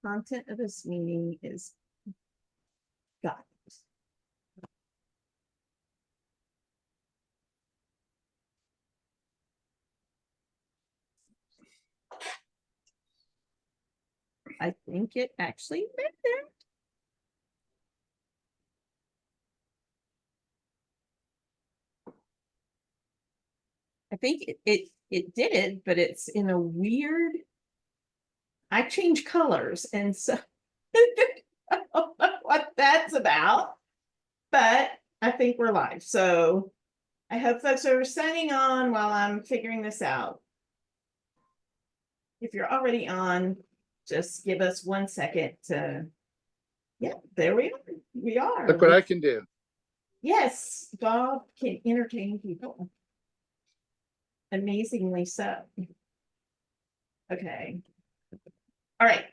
Content of this meeting is got. I think it actually read there. I think it did it, but it's in a weird. I changed colors, and so I don't know what that's about. But I think we're live, so I hope folks are signing on while I'm figuring this out. If you're already on, just give us 1 second to. Yeah, there we are. We are. Look what I can do. Yes, Bob can entertain people. Amazingly so. Okay. All right.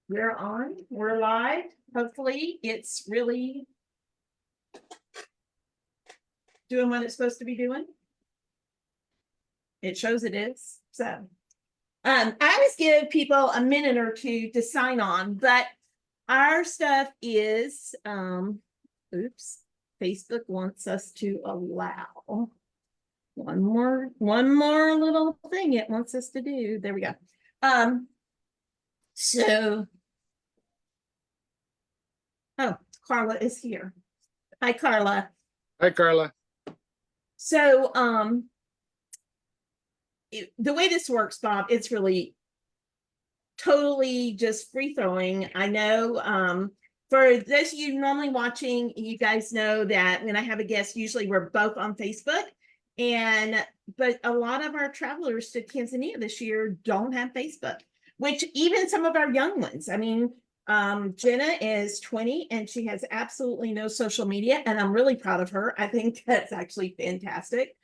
We're on. We're live. Hopefully it's really doing what it's supposed to be doing. It shows it is. So I always give people a minute or two to sign on, but our stuff is oops, Facebook wants us to allow one more little thing it wants us to do. There we go. So oh, Carla is here. Hi, Carla. Hi, Carla. So the way this works, Bob, it's really totally just free throwing. I know for those of you normally watching, you guys know that when I have a guest, usually we're both on Facebook. But a lot of our travelers to Tanzania this year don't have Facebook, which even some of our young ones, I mean, Jenna is 20 and she has absolutely no social media, and I'm really proud of her. I think that's actually fantastic.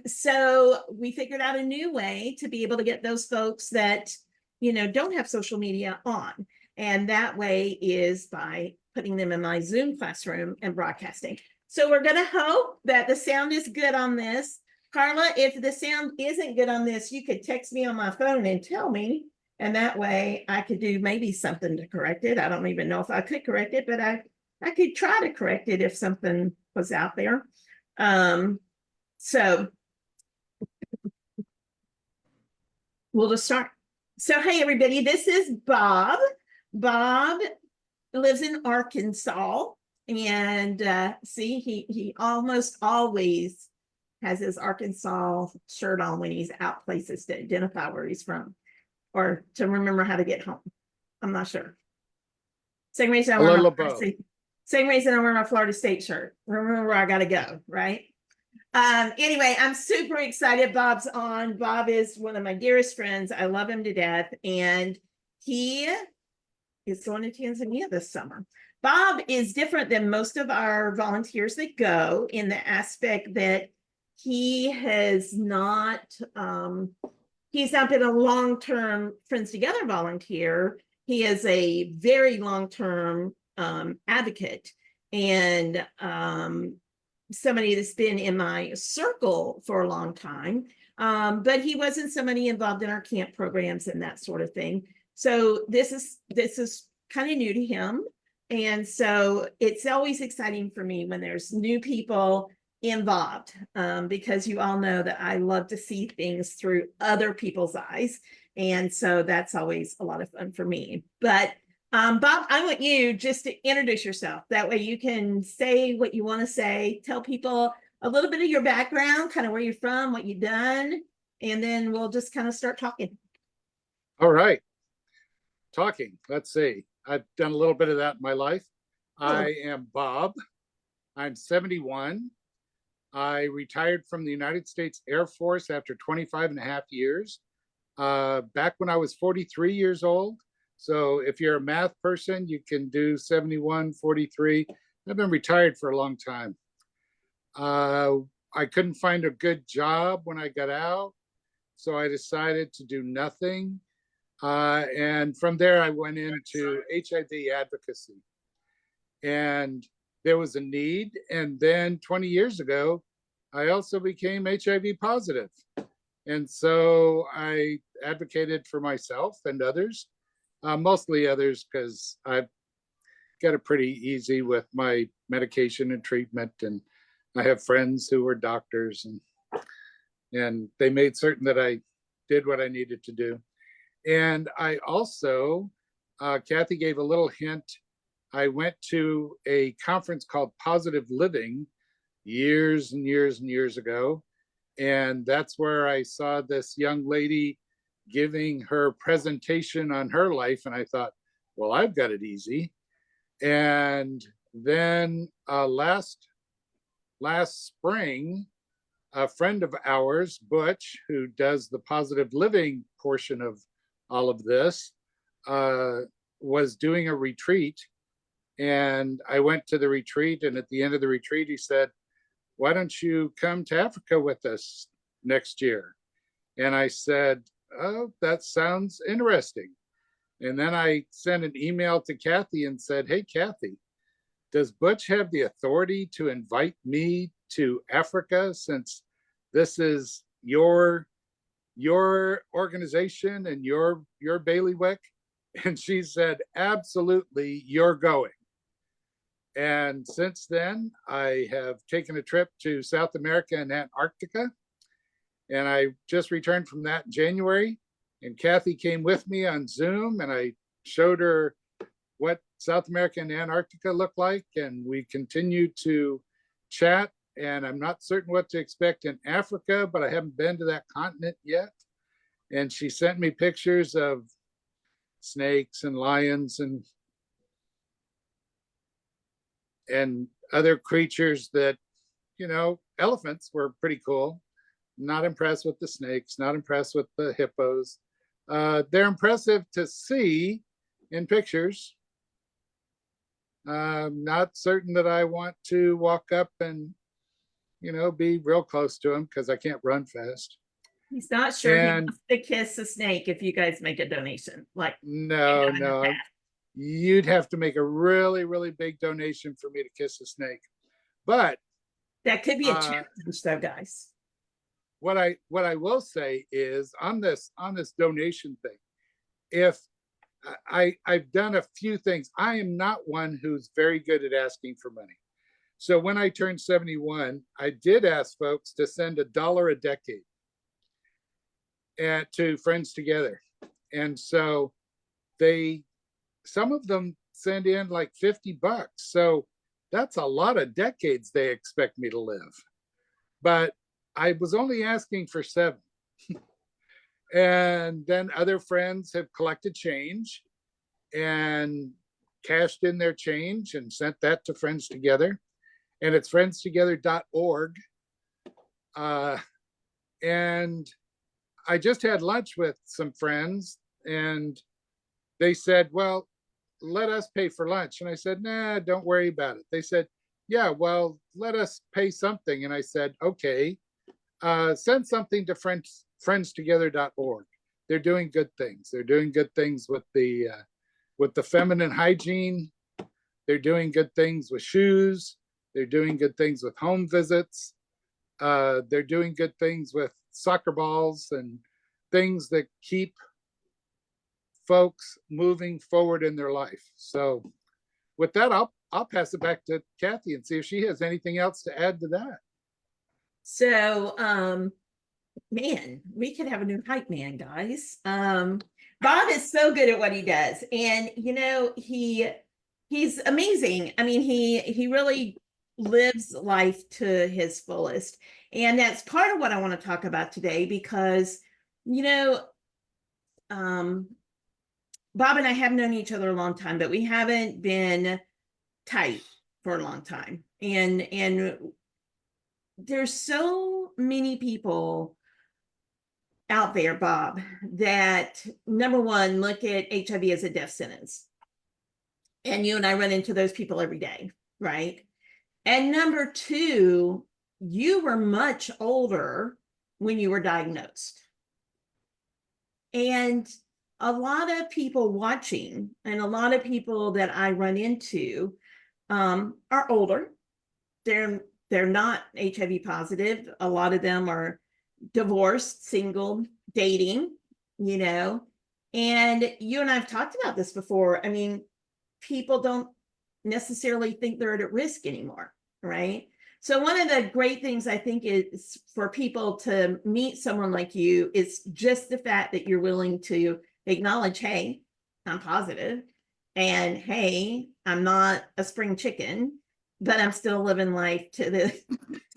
So we figured out a new way to be able to get those folks that, you know, don't have social media on. And that way is by putting them in my Zoom classroom and broadcasting. So we're going to hope that the sound is good on this. Carla, if the sound isn't good on this, you could text me on my phone and tell me. And that way I could do maybe something to correct it. I don't even know if I could correct it, but I could try to correct it if something was out there. So we'll just start. So, hey, everybody, this is Bob. Bob lives in Arkansas. And see, he almost always has his Arkansas shirt on when he's out places to identify where he's from or to remember how to get home. I'm not sure. Same reason I wear my Florida State shirt. Remember where I got to go, right? Anyway, I'm super excited Bob's on. Bob is one of my dearest friends. I love him to death. And he is going to Tanzania this summer. Bob is different than most of our volunteers that go in the aspect that he has not, he's not been a long-term Friends Together volunteer. He is a very long-term advocate and somebody that's been in my circle for a long time. But he wasn't somebody involved in our camp programs and that sort of thing. So this is kind of new to him. And so it's always exciting for me when there's new people involved, because you all know that I love to see things through other people's eyes. And so that's always a lot of fun for me. But Bob, I want you just to introduce yourself. That way you can say what you want to say, tell people a little bit of your background, kind of where you're from, what you've done, and then we'll just kind of start talking. All right. Talking. Let's see. I've done a little bit of that in my life. I am Bob. I'm 71. I retired from the United States Air Force after 25 and a half years, back when I was 43 years old. So if you're a math person, you can do 71, 43. I've been retired for a long time. I couldn't find a good job when I got out, so I decided to do nothing. And from there, I went into HIV advocacy. And there was a need. And then 20 years ago, I also became HIV positive. And so I advocated for myself and others, mostly others, because I've got it pretty easy with my medication and treatment. And I have friends who were doctors, and they made certain that I did what I needed to do. And I also, Cathy gave a little hint. I went to a conference called Positive Living years and years and years ago. And that's where I saw this young lady giving her presentation on her life. And I thought, well, I've got it easy. And then last spring, a friend of ours, Butch, who does the positive living portion of all of this, was doing a retreat. And I went to the retreat. And at the end of the retreat, he said, why don't you come to Africa with us next year? And I said, oh, that sounds interesting. And then I sent an email to Cathy and said, hey, Cathy, does Butch have the authority to invite me to Africa, since this is your organization and your bailiwick? And she said, absolutely, you're going. And since then, I have taken a trip to South America and Antarctica. And I just returned from that in January. And Cathy came with me on Zoom, and I showed her what South America and Antarctica look like. And we continue to chat. And I'm not certain what to expect in Africa, but I haven't been to that continent yet. And she sent me pictures of snakes and lions and other creatures that, elephants were pretty cool. Not impressed with the snakes, not impressed with the hippos. They're impressive to see in pictures. Not certain that I want to walk up and, be real close to them, because I can't run fast. He's not sure he And wants to kiss a snake if you guys make a donation. Like, no, you'd have to make a really, really big donation for me to kiss a snake. But that could be a challenge, though, guys. What I will say is on this donation thing, if I've done a few things, I am not one who's very good at asking for money. So when I turned 71, I did ask folks to send $1 a decade to Friends Together. And so some of them send in like $50. So that's a lot of decades they expect me to live. But I was only asking for 7. And then other friends have collected change and cashed in their change and sent that to Friends Together. And it's friendstogether.org. And I just had lunch with some friends, and they said, well, let us pay for lunch. And I said, nah, don't worry about it. They said, yeah, well, let us pay something. And I said, okay, send something to friendstogether.org. They're doing good things. They're doing good things with the feminine hygiene. They're doing good things with shoes. They're doing good things with home visits. They're doing good things with soccer balls and things that keep folks moving forward in their life. So with that, I'll pass it back to Cathy and see if she has anything else to add to that. So, man, we could have a new hype man, guys. Bob is so good at what he does, and he's amazing. I mean, he really lives life to his fullest, and that's part of what I want to talk about today, because Bob and I have known each other a long time, but we haven't been tight for a long time, and there's so many people out there, Bob, that number one, look at HIV as a death sentence. And you and I run into those people every day, right? And number two, you were much older when you were diagnosed. And a lot of people watching, and a lot of people that I run into are older. They're not HIV positive. A lot of them are divorced, single, dating, you know, and you and I've talked about this before. I mean, people don't necessarily think they're at risk anymore, right? So one of the great things I think is for people to meet someone like you is just the fact that you're willing to acknowledge, hey, I'm positive, and hey, I'm not a spring chicken, but I'm still living life to the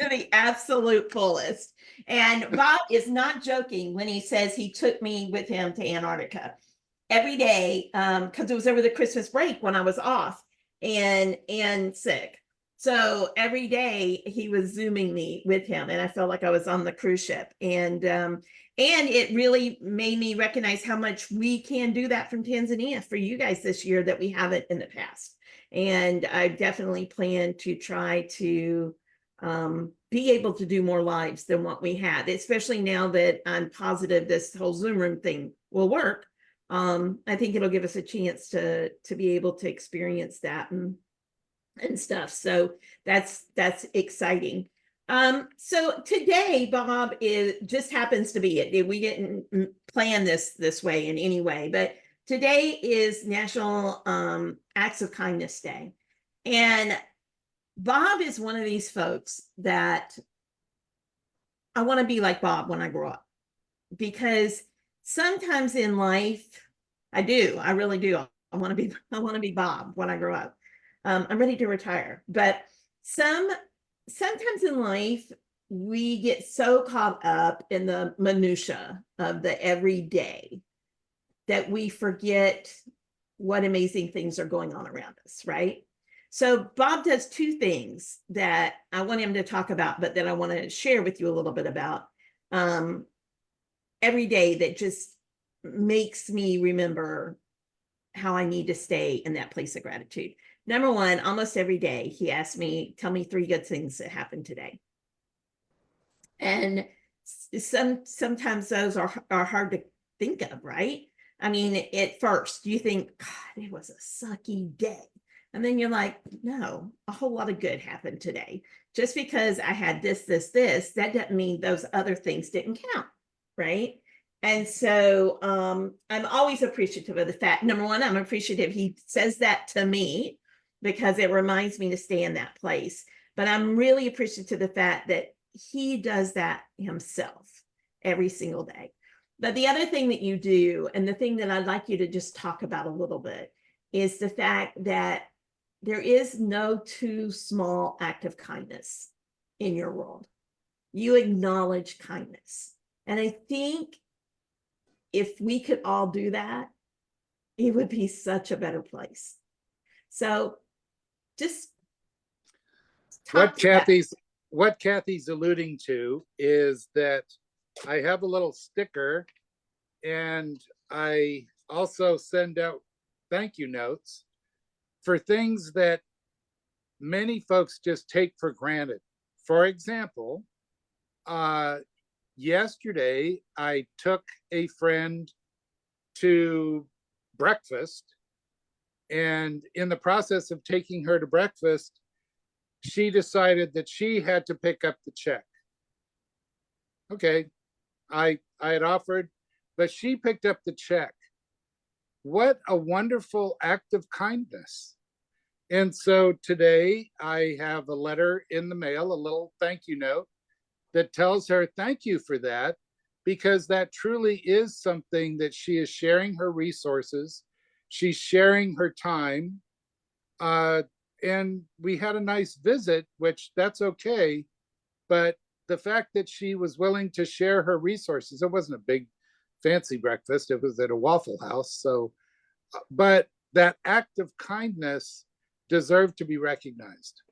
to the absolute fullest. And Bob is not joking when he says he took me with him to Antarctica every day, because it was over the Christmas break when I was off and sick. So every day he was zooming me with him, and I felt like I was on the cruise ship. And it really made me recognize how much we can do that from Tanzania for you guys this year that we haven't in the past. And I definitely plan to try to be able to do more lives than what we had, especially now that I'm positive this whole Zoom room thing will work. I think it'll give us a chance to be able to experience that and stuff. So that's exciting. So today, Bob, is just happens to be it. We didn't plan this way in any way, but today is National Acts of Kindness Day. And Bob is one of these folks that I want to be like Bob when I grow up, because sometimes in life, I really do. I want to be Bob when I grow up. I'm ready to retire, but sometimes in life, we get so caught up in the minutia of the everyday that we forget what amazing things are going on around us, right? So Bob does two things that I want him to talk about, but that I want to share with you a little bit about every day that just makes me remember how I need to stay in that place of gratitude. Number one, almost every day, he asks me, tell me 3 good things that happened today. And sometimes those are hard to think of, right? I mean, at first you think, God, it was a sucky day. And then you're like, no, a whole lot of good happened today. Just because I had this, that doesn't mean those other things didn't count, right? And so I'm always appreciative of the fact, number one, I'm appreciative he says that to me because it reminds me to stay in that place. But I'm really appreciative of the fact that he does that himself every single day. But the other thing that you do, and the thing that I'd like you to just talk about a little bit, is the fact that there is no too small act of kindness in your world. You acknowledge kindness. And I think if we could all do that, it would be such a better place. So just what Cathy's alluding to is that I have a little sticker, and I also send out thank you notes for things that many folks just take for granted. For example, yesterday I took a friend to breakfast, and in the process of taking her to breakfast, she decided that she had to pick up the check. Okay, I had offered, but she picked up the check. What a wonderful act of kindness. And so today I have a letter in the mail, a little thank you note that tells her thank you for that, because that truly is something that she is sharing her resources. She's sharing her time. And we had a nice visit, which that's okay. But the fact that she was willing to share her resources, it wasn't a big fancy breakfast, it was at a Waffle House. So, but that act of kindness deserved to be recognized.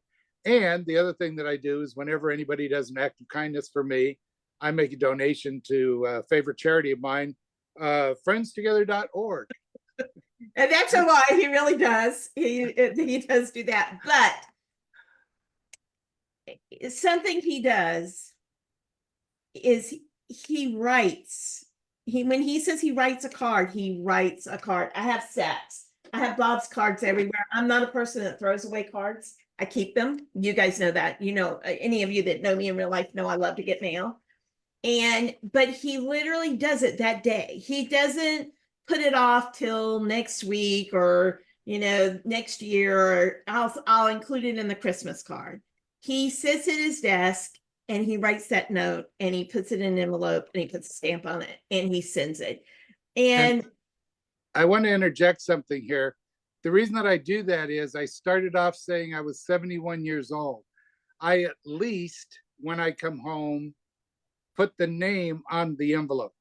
And the other thing that I do is whenever anybody does an act of kindness for me, I make a donation to a favorite charity of mine, friendstogether.org. And that's a lie. He really does. He does do that. But something he does is he writes. When he says he writes a card, he writes a card. I have sets. I have Bob's cards everywhere. I'm not a person that throws away cards. I keep them. You guys know that. You know, any of you that know me in real life know I love to get mail. But he literally does it that day. He doesn't put it off till next week or, next year, or I'll include it in the Christmas card. He sits at his desk and he writes that note and he puts it in an envelope and he puts a stamp on it and he sends it. And I want to interject something here. The reason that I do that is I started off saying I was 71 years old. I at least, when I come home, put the name on the envelope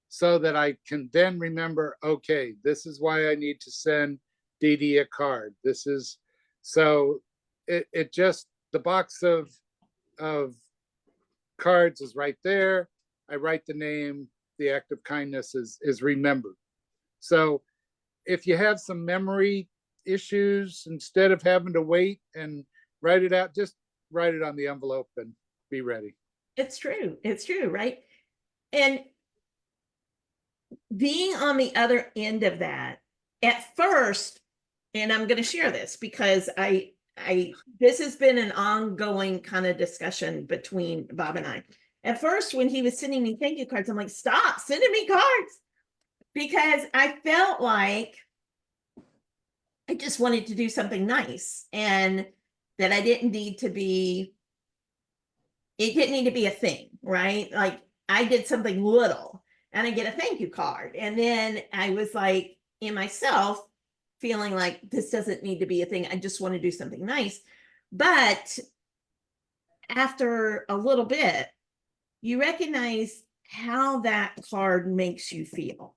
so that I can then remember, okay, this is why I need to send Dee Dee a card. This is, so it just, the box of cards is right there. I write the name, the act of kindness is remembered. So if you have some memory issues, instead of having to wait and write it out, just write it on the envelope and be ready. it's true. It's true, right? And being on the other end of that, at first, and I'm going to share this because this has been an ongoing kind of discussion between Bob and I. At first, when he was sending me thank you cards, I'm like, stop sending me cards, because I felt like I just wanted to do something nice and that I didn't need to be, it didn't need to be a thing, right? Like I did something little and I get a thank you card. And then I was like in myself feeling like this doesn't need to be a thing. I just want to do something nice. But after a little bit, you recognize how that card makes you feel.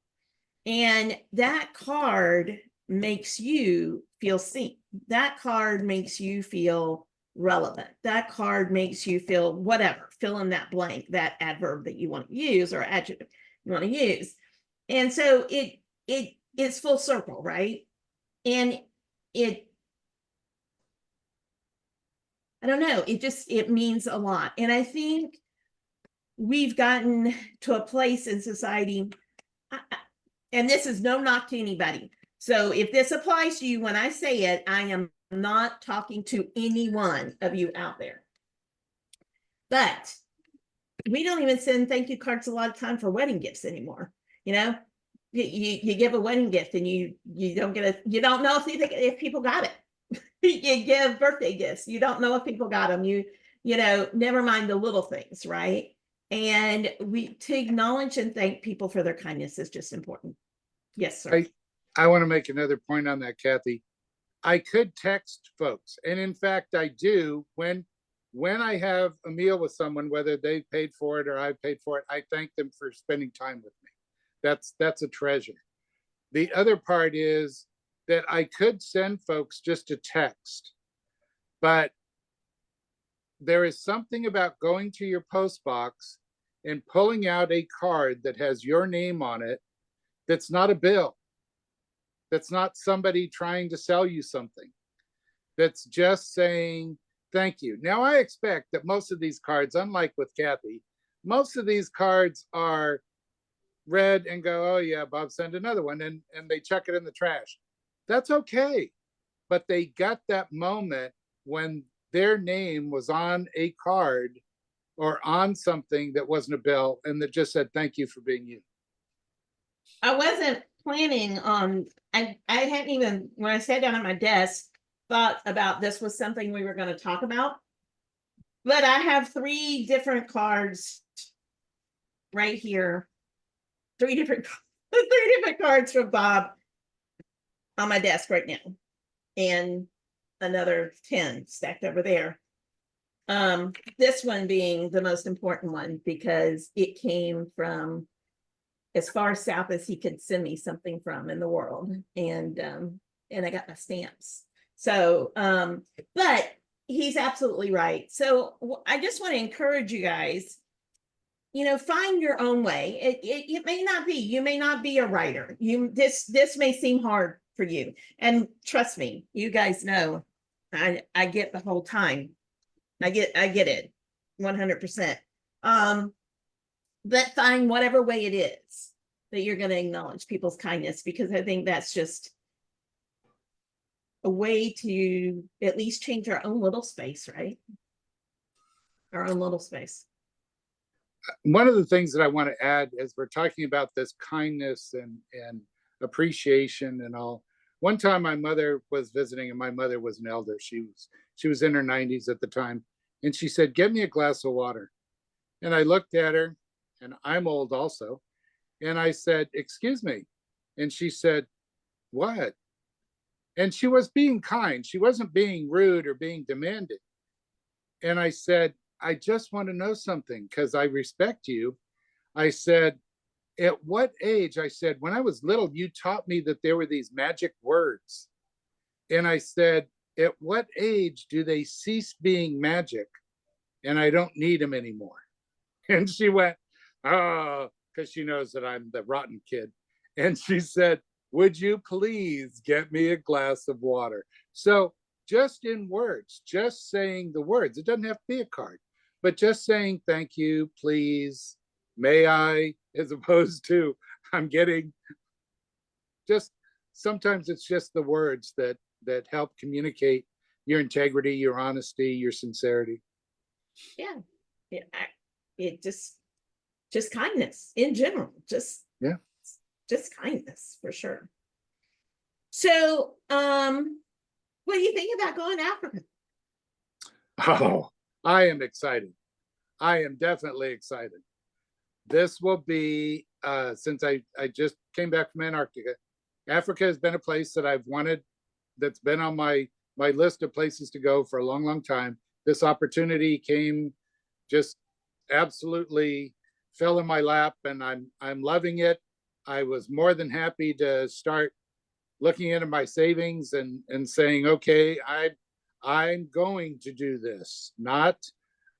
And that card makes you feel seen. That card makes you feel relevant. That card makes you feel whatever, fill in that blank, that adverb that you want to use or adjective you want to use. And so it is full circle, right? And I don't know, it means a lot. And I think we've gotten to a place in society, and this is no knock to anybody. So if this applies to you when I say it, I am not talking to any one of you out there. But we don't even send thank you cards a lot of time for wedding gifts anymore. You give a wedding gift and you don't get you don't know if people got it. You give birthday gifts, you don't know if people got them. Never mind the little things, right? And to acknowledge and thank people for their kindness is just important. Yes, sir. I want to make another point on that, Kathy. I could text folks, and in fact, I do when I have a meal with someone, whether they paid for it or I paid for it. I thank them for spending time with me. That's a treasure. The other part is that I could send folks just a text, but there is something about going to your post box and pulling out a card that has your name on it. That's not a bill. That's not somebody trying to sell you something. That's just saying thank you. Now, I expect that most of these cards, unlike with Kathy, most of these cards are read and go, oh yeah, Bob, send another one, and they chuck it in the trash. That's okay. But they got that moment when their name was on a card or on something that wasn't a bill and that just said, thank you for being you. I wasn't planning on, I hadn't even, when I sat down at my desk, thought about this was something we were going to talk about. But I have 3 different cards right here. 3 different cards from Bob on my desk right now. And another 10 stacked over there. This one being the most important one because it came from as far south as he could send me something from in the world. And I got my stamps. So, but he's absolutely right. So I just want to encourage you guys, find your own way. It may not be, you may not be a writer. This may seem hard for you. And trust me, you guys know, I get the whole time. I get it 100%. But find whatever way it is that you're going to acknowledge people's kindness, because I think that's just a way to at least change our own little space, right? Our own little space. one of the things that I want to add as we're talking about this kindness and appreciation and all. One time my mother was visiting, and my mother was an elder. She was in her 90s at the time, and she said, "Get me a glass of water." And I looked at her, and I'm old also, and I said, "Excuse me." And she said, "What?" And she was being kind. She wasn't being rude or being demanding. And I said, "I just want to know something because I respect you." I said, "At what age?" I said, "When I was little, you taught me that there were these magic words." And I said, "At what age do they cease being magic and I don't need them anymore?" And she went, "Oh," because she knows that I'm the rotten kid. And she said, "Would you please get me a glass of water?" So just in words, just saying the words, it doesn't have to be a card, but just saying thank you, please, may I, as opposed to I'm getting, just sometimes it's just the words that help communicate your integrity, your honesty, your sincerity. Yeah. It just kindness in general, Yeah. just kindness for sure. So, what do you think about going to Africa? Oh, I am excited. I am definitely excited. This will be since I just came back from Antarctica. Africa has been a place that I've wanted, that's been on my list of places to go for a long, long time. This opportunity came, just absolutely fell in my lap, and I'm loving it. I was more than happy to start looking into my savings and saying, okay, I'm going to do this, not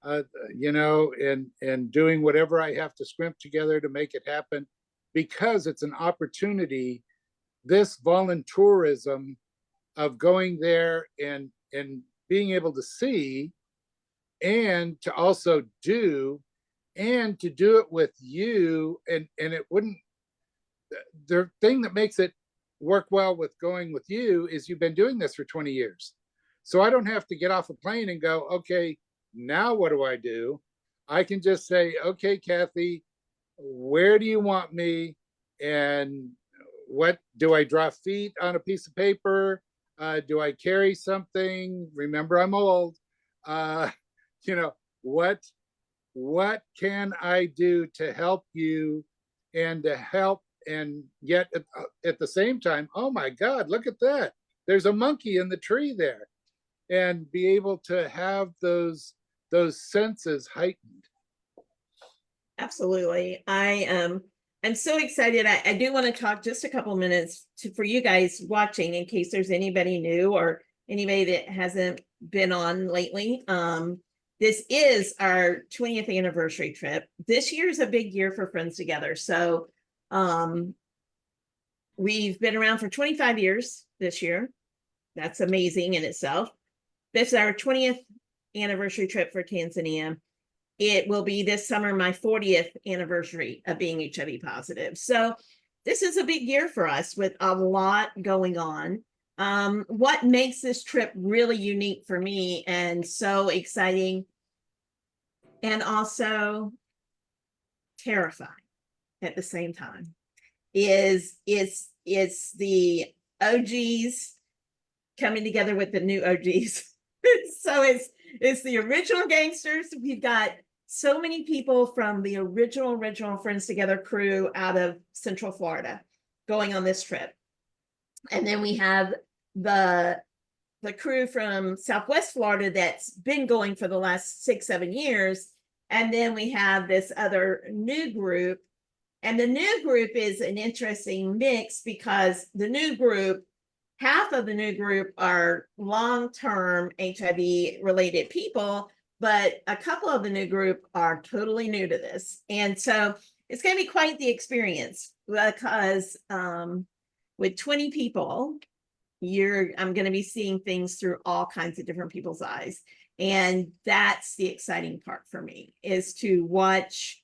uh, and doing whatever I have to scrimp together to make it happen, because it's an opportunity. This voluntourism of going there and being able to see and to also do, and to do it with you, and it wouldn't, the thing that makes it work well with going with you is you've been doing this for 20 years. So I don't have to get off a plane and go, okay, now what do I do? I can just say, okay, Cathy, where do you want me? And what do I draw feet on a piece of paper? Do I carry something? Remember, I'm old. Uh, you know, what can I do to help you and to help, and yet at the same time, oh my God, look at that. There's a monkey in the tree there, and be able to have those senses heightened. Absolutely. I'm so excited. I do want to talk just a couple minutes for you guys watching, in case there's anybody new or anybody that hasn't been on lately. This is our 20th anniversary trip. This year is a big year for Friends Together. So we've been around for 25 years this year. That's amazing in itself. This is our 20th anniversary trip for Tanzania. It will be this summer my 40th anniversary of being HIV positive. So this is a big year for us with a lot going on. What makes this trip really unique for me and so exciting, and also terrifying at the same time, is it's the OGs coming together with the new OGs. So it's the original gangsters. We've got so many people from the original Friends Together crew out of Central Florida going on this trip. And then we have the crew from Southwest Florida that's been going for the last 6-7 years. And then we have this other new group. And the new group is an interesting mix, because the new group, half of the new group are long-term HIV related people, but a couple of the new group are totally new to this. And so it's going to be quite the experience, because with 20 people, I'm going to be seeing things through all kinds of different people's eyes. And that's the exciting part for me, is to watch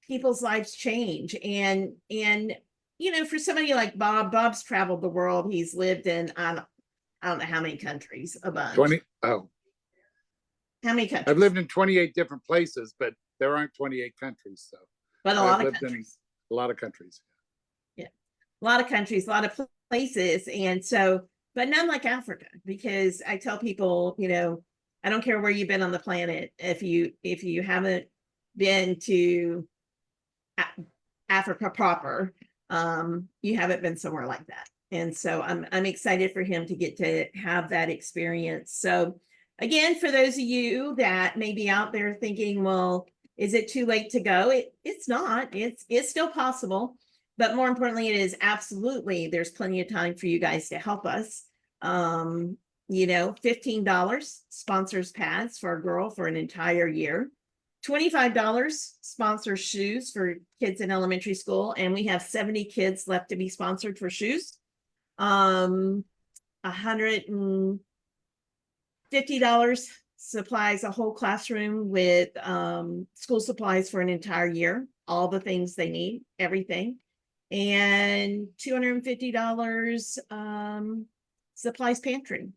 people's lives change. And for somebody like Bob's traveled the world. He's lived in, I don't know how many countries, a bunch. 20. Oh, How many countries? I've lived in 28 different places, but there aren't 28 countries. So but a I've lot of lived in countries. a lot of countries. Yeah, a lot of countries, a lot of places. And so, but none like Africa, because I tell people, you know, I don't care where you've been on the planet. If you haven't been to Africa proper, you haven't been somewhere like that. And so I'm excited for him to get to have that experience. So again, for those of you that may be out there thinking, well, is it too late to go? It's not. It's still possible. But more importantly, it is absolutely, there's plenty of time for you guys to help us. You know, $15 sponsors pads for a girl for an entire year. $25 sponsors shoes for kids in elementary school, and we have 70 kids left to be sponsored for shoes. $150 supplies a whole classroom with school supplies for an entire year, all the things they need, everything. And $250 supplies pantry,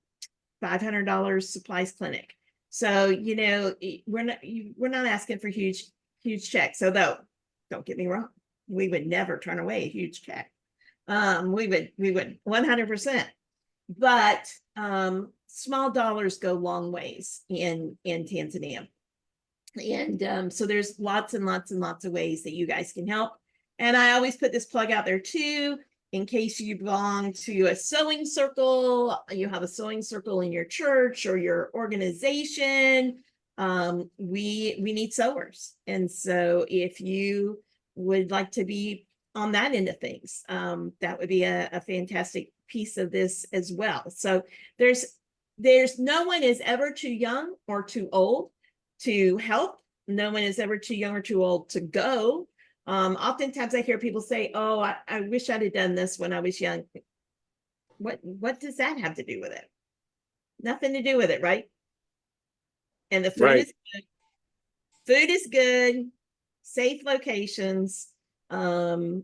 $500 supplies clinic. So, you know, we're not asking for huge checks. Although, don't get me wrong, we would never turn away a huge check. We would 100%. But small dollars go long ways in Tanzania. And so there's lots and lots and lots of ways that you guys can help. And I always put this plug out there too, in case you belong to a sewing circle, you have a sewing circle in your church or your organization. We need sewers. And so if you would like to be on that end of things, that would be a fantastic piece of this as well. So there's no one is ever too young or too old to help. No one is ever too young or too old to go. Oftentimes I hear people say, oh, I wish I'd have done this when I was young. What does that have to do with it? Nothing to do with it, right? And the food Right. is good. Food is good, safe locations, and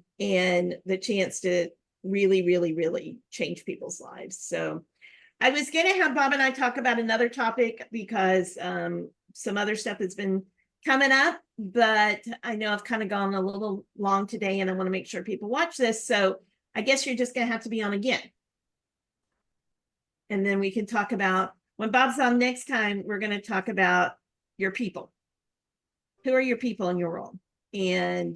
the chance to really, really, really change people's lives. So I was going to have Bob and I talk about another topic because some other stuff has been coming up, but I know I've kind of gone a little long today and I want to make sure people watch this. So I guess you're just going to have to be on again. And then we can talk about, when Bob's on next time, we're going to talk about your people. Who are your people in your role? And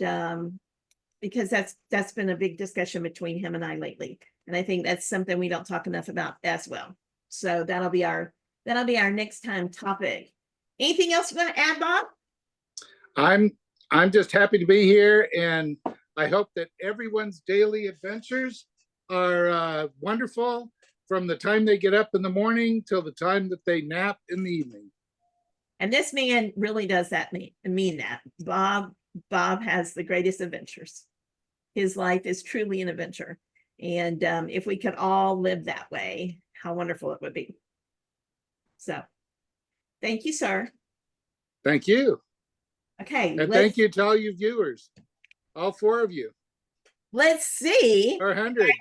because that's been a big discussion between him and I lately. And I think that's something we don't talk enough about as well. So that'll be our next time topic. Anything else you want to add, Bob? I'm just happy to be here, and I hope that everyone's daily adventures are wonderful from the time they get up in the morning till the time that they nap in the evening. And this man really does that mean that. Bob has the greatest adventures. His life is truly an adventure. And if we could all live that way, how wonderful it would be. So thank you, sir. Thank you. Okay. And thank you to all you viewers, all 4 of you. Let's see. Or hundreds.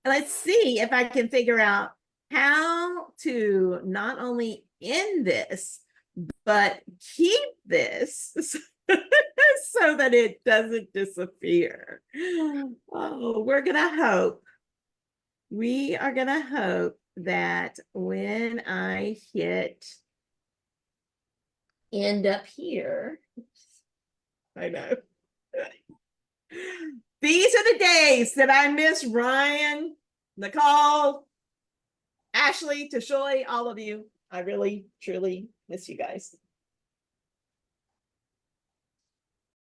Let's see if I can figure out how to not only end this, but keep this so that it doesn't disappear. Oh, we are gonna hope that when I hit end up here, I know. These are the days that I miss Ryan, Nicole, Ashley, Tashoy, all of you. I really, truly miss you guys.